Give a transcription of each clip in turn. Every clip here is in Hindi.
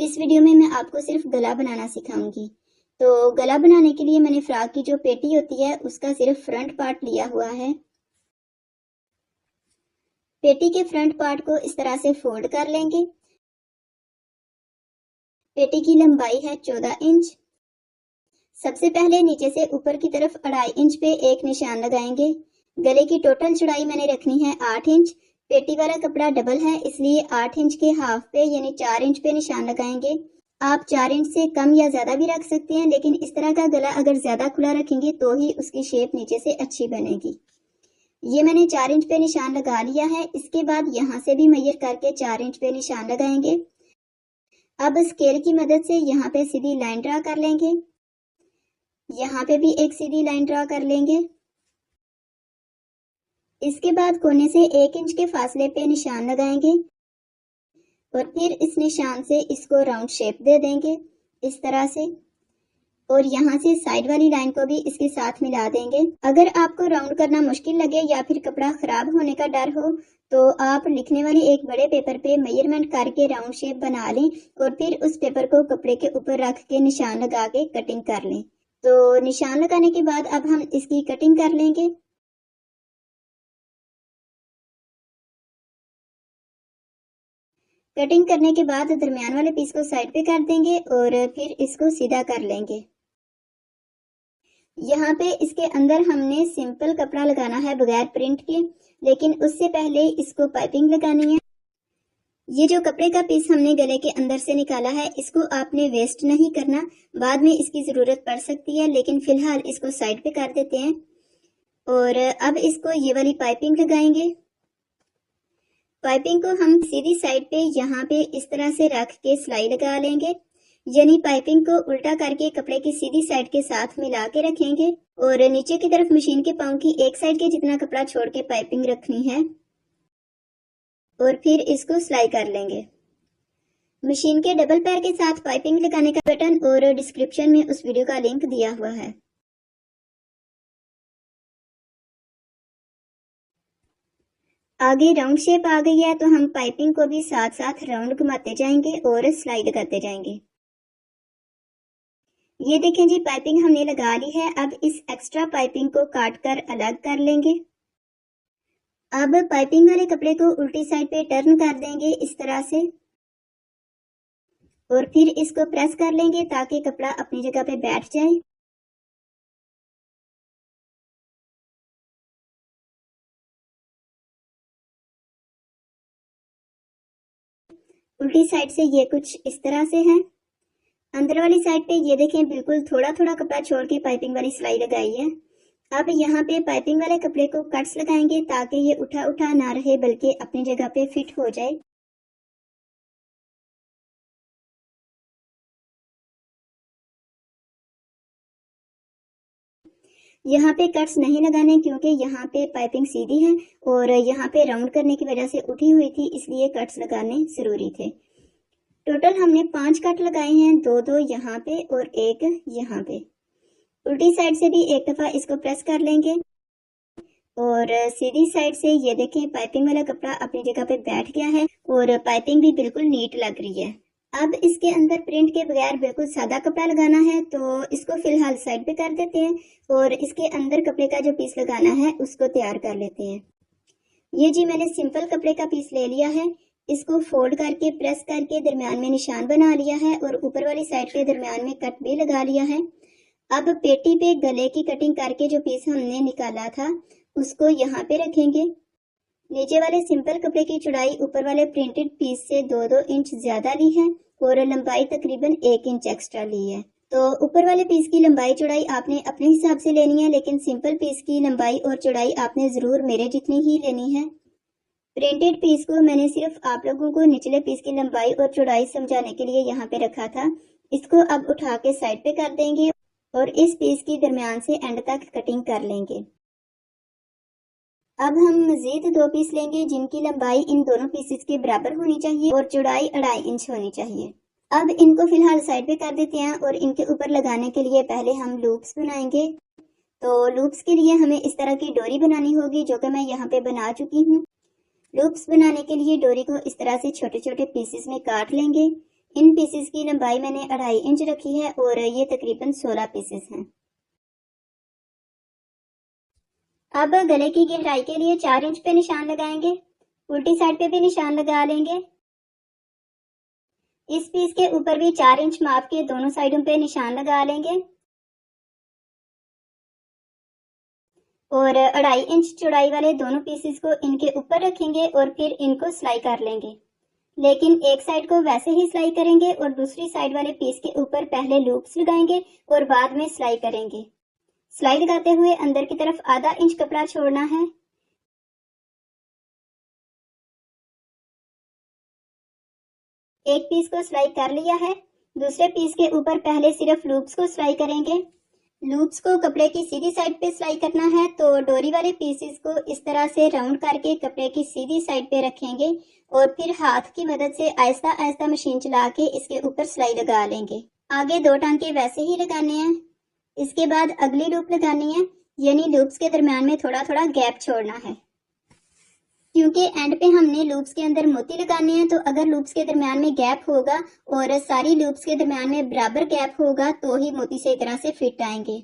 इस वीडियो में मैं आपको सिर्फ गला बनाना सिखाऊंगी। तो गला बनाने के लिए मैंने फ्रॉक की जो पेटी होती है उसका सिर्फ फ्रंट पार्ट लिया हुआ है। पेटी के फ्रंट पार्ट को इस तरह से फोल्ड कर लेंगे। पेटी की लंबाई है 14 इंच। सबसे पहले नीचे से ऊपर की तरफ 2.5 इंच पे एक निशान लगाएंगे। गले की टोटल चौड़ाई मैंने रखनी है 8 इंच। पेटी वाला कपड़ा डबल है इसलिए 8 इंच के हाफ पे यानी 4 इंच पे निशान लगाएंगे। आप 4 इंच से कम या ज्यादा भी रख सकते हैं, लेकिन इस तरह का गला अगर ज्यादा खुला रखेंगे तो ही उसकी शेप नीचे से अच्छी बनेगी। ये मैंने 4 इंच पे निशान लगा लिया है। इसके बाद यहाँ से भी मेजर करके 4 इंच पे निशान लगाएंगे। अब स्केल की मदद से यहाँ पे सीधी लाइन ड्रा कर लेंगे। यहाँ पे भी एक सीधी लाइन ड्रा कर लेंगे। इसके बाद कोने से 1 इंच के फासले पे निशान लगाएंगे और फिर इस निशान से इसको राउंड शेप दे देंगे इस तरह से, और यहाँ से साइड वाली लाइन को भी इसके साथ मिला देंगे। अगर आपको राउंड करना मुश्किल लगे या फिर कपड़ा खराब होने का डर हो तो आप लिखने वाले एक बड़े पेपर पे मेजरमेंट करके राउंड शेप बना लें और फिर उस पेपर को कपड़े के ऊपर रख के निशान लगा के कटिंग कर लें। तो निशान लगाने के बाद अब हम इसकी कटिंग कर लेंगे। कटिंग करने के बाद दरमियान वाले पीस को साइड पे कर देंगे और फिर इसको सीधा कर लेंगे। यहाँ पे इसके अंदर हमने सिंपल कपड़ा लगाना है बगैर प्रिंट के, लेकिन उससे पहले इसको पाइपिंग लगानी है। ये जो कपड़े का पीस हमने गले के अंदर से निकाला है इसको आपने वेस्ट नहीं करना, बाद में इसकी जरूरत पड़ सकती है, लेकिन फिलहाल इसको साइड पे कर देते हैं। और अब इसको ये वाली पाइपिंग लगाएंगे। पाइपिंग को हम सीधी साइड पे यहाँ पे इस तरह से रख के सिलाई लगा लेंगे, यानी पाइपिंग को उल्टा करके कपड़े की सीधी साइड के साथ मिला के रखेंगे और नीचे की तरफ मशीन के पाँव की एक साइड के जितना कपड़ा छोड़ के पाइपिंग रखनी है और फिर इसको सिलाई कर लेंगे। मशीन के डबल पैर के साथ पाइपिंग लगाने का बटन और डिस्क्रिप्शन में उस वीडियो का लिंक दिया हुआ है। आगे राउंड शेप आ गई है तो हम पाइपिंग को भी साथ साथ राउंड घुमाते जाएंगे और सिलाई लगाते जाएंगे। ये देखें जी, पाइपिंग हमने लगा ली है। अब इस एक्स्ट्रा पाइपिंग को काट कर अलग कर लेंगे। अब पाइपिंग वाले कपड़े को उल्टी साइड पे टर्न कर देंगे इस तरह से और फिर इसको प्रेस कर लेंगे ताकि कपड़ा अपनी जगह पे बैठ जाए। उल्टी साइड से ये कुछ इस तरह से है। अंदर वाली साइड पे ये देखें, बिल्कुल थोड़ा थोड़ा कपड़ा छोड़ के पाइपिंग वाली सिलाई लगाई है। अब यहाँ पे पाइपिंग वाले कपड़े को कट्स लगाएंगे ताकि ये उठा उठा ना रहे बल्कि अपनी जगह पे फिट हो जाए। यहाँ पे कट्स नहीं लगाने क्योंकि यहाँ पे पाइपिंग सीधी है और यहाँ पे राउंड करने की वजह से उठी हुई थी, इसलिए कट्स लगाने जरूरी थे। टोटल हमने 5 कट लगाए हैं, 2 यहाँ पे और 1 यहाँ पे। उल्टी साइड से भी एक दफा इसको प्रेस कर लेंगे और सीधी साइड से ये देखें पाइपिंग वाला कपड़ा अपनी जगह पे बैठ गया है और पाइपिंग भी बिल्कुल नीट लग रही है। अब इसके अंदर प्रिंट के बगैर बिल्कुल सादा कपड़ा लगाना है तो इसको फिलहाल साइड पे कर देते हैं और इसके अंदर कपड़े का जो पीस लगाना है उसको तैयार कर लेते हैं। ये जी मैंने सिंपल कपड़े का पीस ले लिया है। इसको फोल्ड करके प्रेस करके दरमियान में निशान बना लिया है और ऊपर वाली साइड के दरमियान में कट भी लगा लिया है। अब पेटी पे गले की कटिंग करके जो पीस हमने निकाला था उसको यहाँ पे रखेंगे। नीचे वाले सिंपल कपड़े की चौड़ाई ऊपर वाले प्रिंटेड पीस से 2-2 इंच ज्यादा ली है और लंबाई तकरीबन 1 इंच एक्स्ट्रा ली है। तो ऊपर वाले पीस की लंबाई चौड़ाई आपने अपने हिसाब से लेनी है, लेकिन सिंपल पीस की लंबाई और चौड़ाई आपने जरूर मेरे जितनी ही लेनी है। प्रिंटेड पीस को मैंने सिर्फ आप लोगों को निचले पीस की लंबाई और चौड़ाई समझाने के लिए यहाँ पे रखा था। इसको अब उठा के साइड पे कर देंगे और इस पीस की दरमियान से एंड तक कटिंग कर लेंगे। अब हम मजीद 2 पीस लेंगे जिनकी लंबाई इन दोनों पीसेस के बराबर होनी चाहिए और चौड़ाई 2.5 इंच होनी चाहिए। अब इनको फिलहाल साइड पे कर देते हैं और इनके ऊपर लगाने के लिए पहले हम लूप्स बनाएंगे। तो लूप्स के लिए हमें इस तरह की डोरी बनानी होगी जो कि मैं यहाँ पे बना चुकी हूँ। लूप्स बनाने के लिए डोरी को इस तरह से छोटे छोटे पीसेस में काट लेंगे। इन पीसेस की लंबाई मैंने 2.5 इंच रखी है और ये तकरीबन 16 पीसेस हैं। अब गले की गहराई के लिए 4 इंच पे निशान लगाएंगे, उल्टी साइड पे भी निशान लगा लेंगे। इस पीस के ऊपर भी 4 इंच माप के दोनों साइडों पे निशान लगा लेंगे और 2.5 इंच चौड़ाई वाले दोनों पीसेस को इनके ऊपर रखेंगे और फिर इनको सिलाई कर लेंगे। लेकिन एक साइड को वैसे ही सिलाई करेंगे और दूसरी साइड वाले पीस के ऊपर पहले लूप्स लगाएंगे और बाद में सिलाई करेंगे। सिलाई लगाते हुए अंदर की तरफ आधा इंच कपड़ा छोड़ना है। एक पीस को सिलाई कर लिया है, दूसरे पीस के ऊपर पहले सिर्फ लूप्स को सिलाई करेंगे। लूप्स को कपड़े की सीधी साइड पे सिलाई करना है, तो डोरी वाले पीसेस को इस तरह से राउंड करके कपड़े की सीधी साइड पे रखेंगे और फिर हाथ की मदद से आहिस्ता आहिस्ता मशीन चला के इसके ऊपर सिलाई लगा लेंगे। आगे 2 टांके वैसे ही लगाने हैं। इसके बाद अगली लूप लगानी है, यानी लूप्स के दरम्यान में थोड़ा थोड़ा गैप छोड़ना है, क्योंकि एंड पे हमने लूप्स के अंदर मोती लगाने हैं। तो अगर लूप्स के दरम्यान में गैप होगा और सारी लूप्स के दरम्यान में बराबर गैप होगा तो ही मोती सही तरह से फिट आएंगे।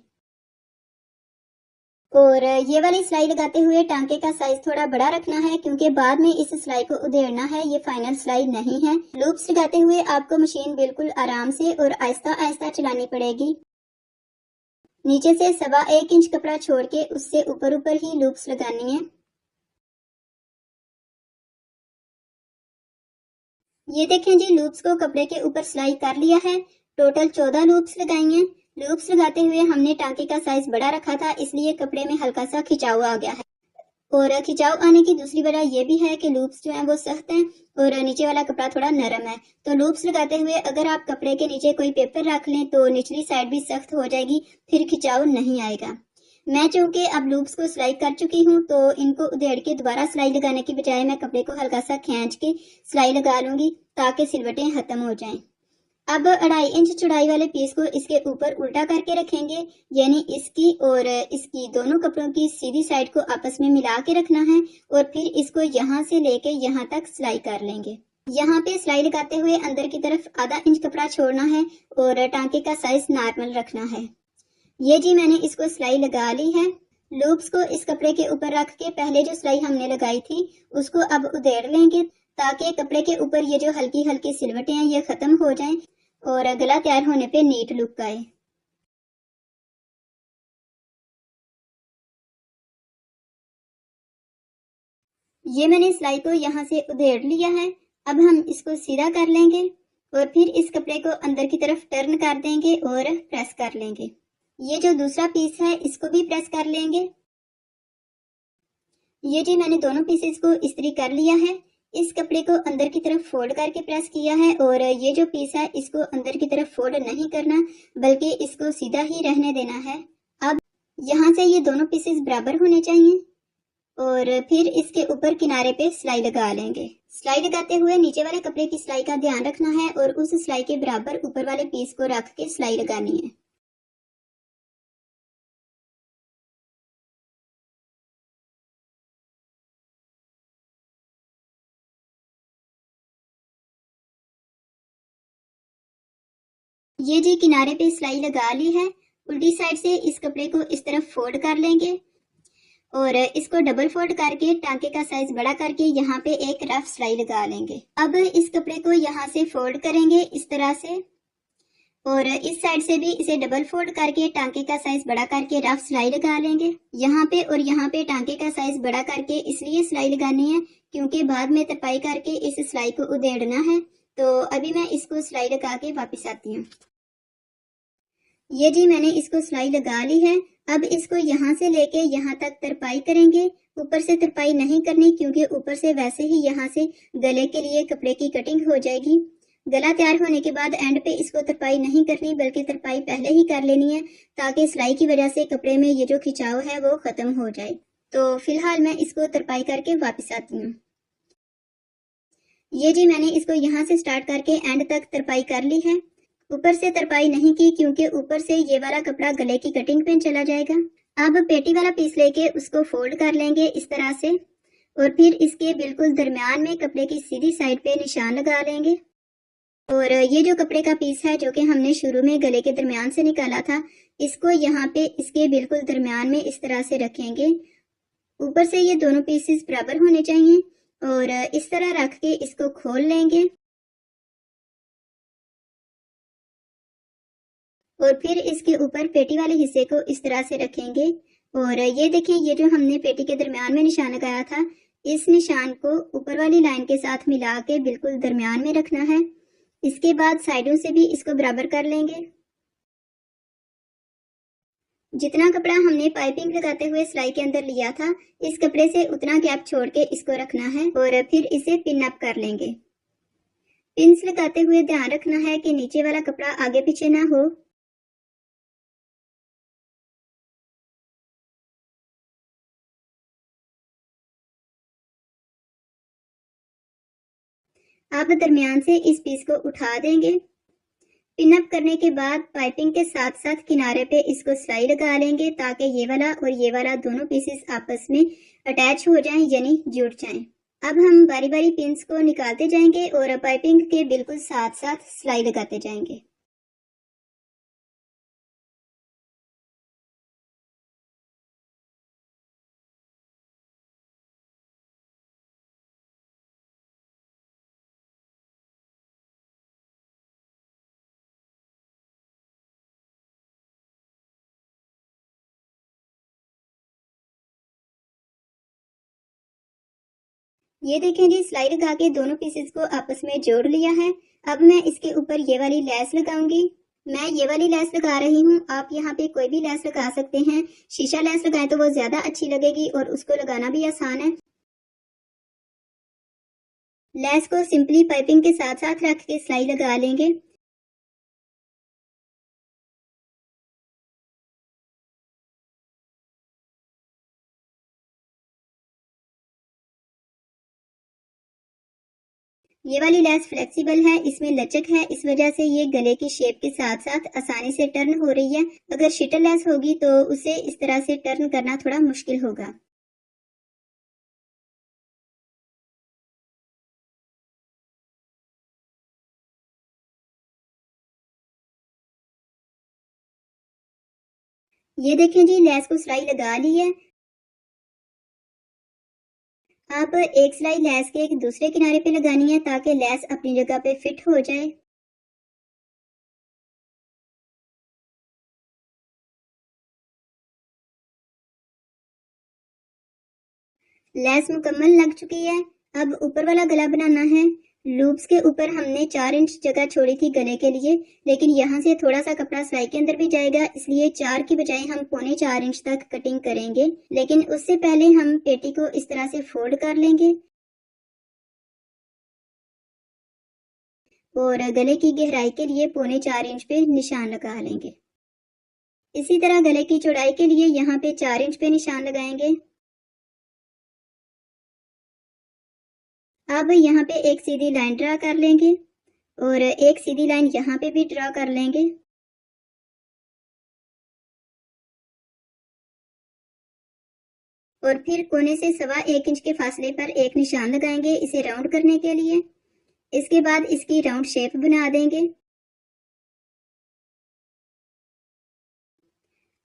और ये वाली सिलाई लगाते हुए टांके का साइज थोड़ा बड़ा रखना है, क्योंकि बाद में इस सिलाई को उधेड़ना है, ये फाइनल सिलाई नहीं है। लूप्स लगाते हुए आपको मशीन बिल्कुल आराम से और आहिस्ता आहिस्ता चलानी पड़ेगी। नीचे से 1.25 इंच कपड़ा छोड़ के उससे ऊपर ऊपर ही लूप्स लगानी है। ये देखें जी, लूप्स को कपड़े के ऊपर सिलाई कर लिया है। टोटल 14 लूप्स लगाई हैं। लूप्स लगाते हुए हमने टांके का साइज बड़ा रखा था, इसलिए कपड़े में हल्का सा खिंचाव आ गया है। और खिंचाव आने की दूसरी वजह यह भी है कि लूप्स जो हैं वो सख्त हैं और नीचे वाला कपड़ा थोड़ा नरम है। तो लूप्स लगाते हुए अगर आप कपड़े के नीचे कोई पेपर रख लें तो निचली साइड भी सख्त हो जाएगी, फिर खिंचाव नहीं आएगा। मैं चूंकि अब लूप्स को सिलाई कर चुकी हूँ, तो इनको उधेड़ के दोबारा सिलाई लगाने की बजाय मैं कपड़े को हल्का सा खींच के सिलाई लगा लूंगी, ताकि सिलवटें खत्म हो जाएं। अब 2.5 इंच चौड़ाई वाले पीस को इसके ऊपर उल्टा करके रखेंगे, यानी इसकी और इसकी दोनों कपड़ों की सीधी साइड को आपस में मिला के रखना है और फिर इसको यहाँ से लेके यहाँ तक सिलाई कर लेंगे। यहाँ पे सिलाई लगाते हुए अंदर की तरफ आधा इंच कपड़ा छोड़ना है और टांके का साइज नॉर्मल रखना है। ये जी मैंने इसको सिलाई लगा ली है। लूप्स को इस कपड़े के ऊपर रख के पहले जो सिलाई हमने लगाई थी उसको अब उधेड़ लेंगे, ताकि कपड़े के ऊपर ये जो हल्की हल्की सिलवटें हैं ये खत्म हो जाएं और गला तैयार होने पे नीट लुक आए। ये मैंने सिलाई को यहाँ से उधेड़ लिया है। अब हम इसको सीधा कर लेंगे और फिर इस कपड़े को अंदर की तरफ टर्न कर देंगे और प्रेस कर लेंगे। ये जो दूसरा पीस है इसको भी प्रेस कर लेंगे। ये जी मैंने दोनों पीसेस को इस्त्री कर लिया है। इस कपड़े को अंदर की तरफ फोल्ड करके प्रेस किया है और ये जो पीस है इसको अंदर की तरफ फोल्ड नहीं करना, बल्कि इसको सीधा ही रहने देना है। अब यहाँ से ये दोनों पीसेस बराबर होने चाहिए और फिर इसके ऊपर किनारे पे सिलाई लगा लेंगे। सिलाई लगाते हुए नीचे वाले कपड़े की सिलाई का ध्यान रखना है और उस सिलाई के बराबर ऊपर वाले पीस को रख के सिलाई लगानी है। ये जी किनारे पे सिलाई लगा ली है। उल्टी साइड से इस कपड़े को इस तरफ फोल्ड कर लेंगे और इसको डबल फोल्ड करके टांके का साइज बड़ा करके यहाँ पे एक रफ सिलाई लगा लेंगे। अब इस कपड़े को यहाँ से फोल्ड करेंगे इस तरह से और इस साइड से भी इसे डबल फोल्ड करके टांके का साइज बड़ा करके रफ सिलाई लगा लेंगे। यहाँ पे और यहाँ पे टांके का साइज बड़ा करके इसलिए सिलाई लगानी है क्योंकि बाद में तरपाई करके इस सिलाई को उधेड़ना है। तो अभी मैं इसको सिलाई लगा के वापिस आती हूँ। ये जी मैंने इसको सिलाई लगा ली है। अब इसको यहाँ से लेके यहाँ तक तरपाई करेंगे। ऊपर से तरपाई नहीं करनी, क्योंकि ऊपर से वैसे ही यहाँ से गले के लिए कपड़े की कटिंग हो जाएगी। गला तैयार होने के बाद एंड पे इसको तरपाई नहीं करनी, बल्कि तरपाई पहले ही कर लेनी है, ताकि सिलाई की वजह से कपड़े में ये जो खिंचाव है वो खत्म हो जाए। तो फिलहाल मैं इसको तरपाई करके वापस आती हूँ। ये जी मैंने इसको यहाँ से स्टार्ट करके एंड तक तरपाई कर ली है। ऊपर से तरपाई नहीं की, क्योंकि ऊपर से ये वाला कपड़ा गले की कटिंग पे चला जाएगा। अब पेटी वाला पीस लेके उसको फोल्ड कर लेंगे इस तरह से और फिर इसके बिल्कुल दरमियान में कपड़े की सीधी साइड पे निशान लगा लेंगे। और ये जो कपड़े का पीस है जो कि हमने शुरू में गले के दरमियान से निकाला था, इसको यहाँ पे इसके बिल्कुल दरमियान में इस तरह से रखेंगे। ऊपर से ये दोनों पीसेस बराबर होने चाहिए और इस तरह रख के इसको खोल लेंगे और फिर इसके ऊपर पेटी वाले हिस्से को इस तरह से रखेंगे। और ये देखें, ये जो हमने पेटी के दरमियान में निशान लगाया था, इस निशान को ऊपर वाली लाइन के साथ मिला के बिल्कुल दरमियान में रखना है। इसके बाद साइडों से भी इसको बराबर कर लेंगे। जितना कपड़ा हमने पाइपिंग लगाते हुए सिलाई के अंदर लिया था, इस कपड़े से उतना गैप छोड़ के इसको रखना है और फिर इसे पिन अप कर लेंगे। पिन्स लगाते हुए ध्यान रखना है कि नीचे वाला कपड़ा आगे पीछे ना हो। आप दरमियान से इस पीस को उठा देंगे। पिन अप करने के बाद पाइपिंग के साथ साथ किनारे पे इसको सिलाई लगा लेंगे ताकि ये वाला और ये वाला दोनों पीसेस आपस में अटैच हो जाएं, यानी जुड़ जाएं। अब हम बारी बारी पिन्स को निकालते जाएंगे और पाइपिंग के बिल्कुल साथ साथ सिलाई लगाते जाएंगे। ये देखें जी, सिलाई लगा के दोनों पीसेस को आपस में जोड़ लिया है। अब मैं इसके ऊपर ये वाली लेस लगाऊंगी। मैं ये वाली लेस लगा रही हूँ, आप यहाँ पे कोई भी लेस लगा सकते हैं। शीशा लेस लगाएं तो वो ज्यादा अच्छी लगेगी और उसको लगाना भी आसान है। लेस को सिंपली पाइपिंग के साथ साथ रख के सिलाई लगा लेंगे। ये वाली लेस फ्लेक्सिबल है, इसमें लचक है, इस वजह से ये गले की शेप के साथ साथ आसानी से टर्न हो रही है। अगर शिटर लेस होगी तो उसे इस तरह से टर्न करना थोड़ा मुश्किल होगा। ये देखें जी, लेस को सिलाई लगा ली है। आप एक सिलाई लेस के एक दूसरे किनारे पे लगानी है ताकि लेस अपनी जगह पे फिट हो जाए। लेस मुकम्मल लग चुकी है। अब ऊपर वाला गला बनाना है। लूप्स के ऊपर हमने 4 इंच जगह छोड़ी थी गले के लिए, लेकिन यहाँ से थोड़ा सा कपड़ा सिलाई के अंदर भी जाएगा, इसलिए 4 की बजाय हम 3.25 इंच तक कटिंग करेंगे। लेकिन उससे पहले हम पेटी को इस तरह से फोल्ड कर लेंगे और गले की गहराई के लिए 3.25 इंच पे निशान लगा लेंगे। इसी तरह गले की चौड़ाई के लिए यहाँ पे 4 इंच पे निशान लगाएंगे। अब यहाँ पे एक सीधी लाइन ड्रा कर लेंगे और एक सीधी लाइन यहाँ पे भी ड्रा कर लेंगे। और फिर कोने से 1.25 इंच के फासले पर एक निशान लगाएंगे इसे राउंड करने के लिए। इसके बाद इसकी राउंड शेप बना देंगे।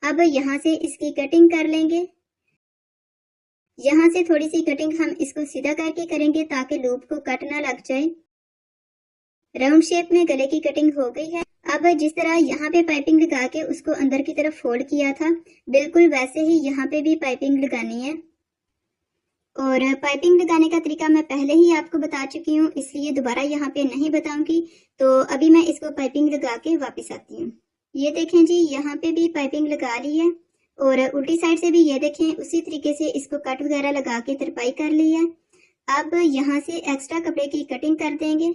अब यहाँ से इसकी कटिंग कर लेंगे। यहाँ से थोड़ी सी कटिंग हम इसको सीधा करके करेंगे ताकि लूप को कट ना लग जाए। राउंड शेप में गले की कटिंग हो गई है। अब जिस तरह यहाँ पे पाइपिंग लगा के उसको अंदर की तरफ फोल्ड किया था, बिल्कुल वैसे ही यहाँ पे भी पाइपिंग लगानी है। और पाइपिंग लगाने का तरीका मैं पहले ही आपको बता चुकी हूँ, इसलिए दोबारा यहाँ पे नहीं बताऊंगी। तो अभी मैं इसको पाइपिंग लगा के वापस आती हूँ। ये देखें जी, यहाँ पे भी पाइपिंग लगा ली है और उल्टी साइड से भी ये देखें उसी तरीके से इसको कट वगैरह लगा के तरपाई कर ली है। अब यहाँ से एक्स्ट्रा कपड़े की कटिंग कर देंगे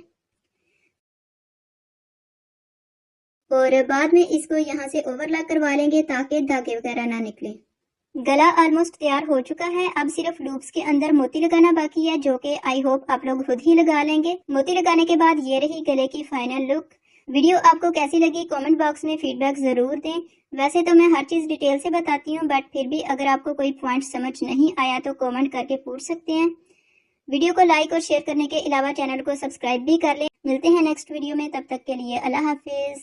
और बाद में इसको यहाँ से ओवरलैप करवा लेंगे ताकि धागे वगैरह ना निकले। गला ऑलमोस्ट तैयार हो चुका है। अब सिर्फ लूप्स के अंदर मोती लगाना बाकी है, जो कि आई होप आप लोग खुद ही लगा लेंगे। मोती लगाने के बाद ये रही गले की फाइनल लुक। वीडियो आपको कैसी लगी कमेंट बॉक्स में फीडबैक जरूर दें। वैसे तो मैं हर चीज डिटेल से बताती हूँ, बट फिर भी अगर आपको कोई पॉइंट समझ नहीं आया तो कमेंट करके पूछ सकते हैं। वीडियो को लाइक और शेयर करने के अलावा चैनल को सब्सक्राइब भी कर लें। मिलते हैं नेक्स्ट वीडियो में, तब तक के लिए अल्लाह हाफिज।